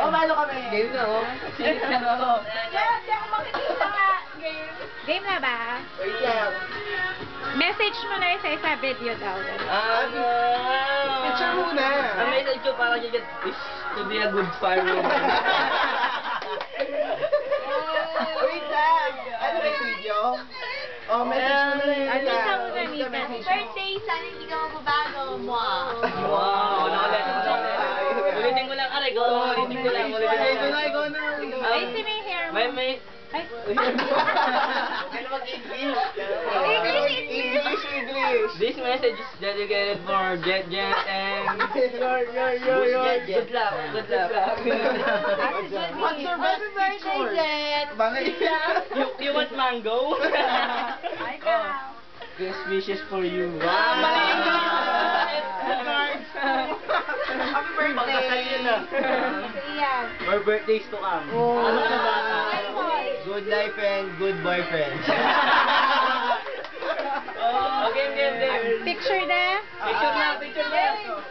Oh, malo kami. Game na, oh. Game na ako. Hindi ako makikita nga. Game. Game na ba? Wait lang. Message mo na isa-isa video daw. Picture muna. Ang message ko para dyan is to be a good farmer. Wait lang. Ano ba yung video? Oh, message mo na yun. Ano sa muna, Nita? Birthday, sana hindi ka magbabago. Mwah. Wow, ulitin ko lang, aray ko. Ulitin ko lang. Ikaw na. Ay, si may hair mo. May... Ay, Kaya mag-English. English. This message is dedicated for Jet and... Good luck. Good luck. What's your best picture? Jet. Bangay. You want mango? ay ka. Best wishes for you. Ah, mali yung cards. Happy birthday. Iyan. More birthdays to come. Ano sa bata? Good life and good boyfriend. Okay. Picture na? Picture na.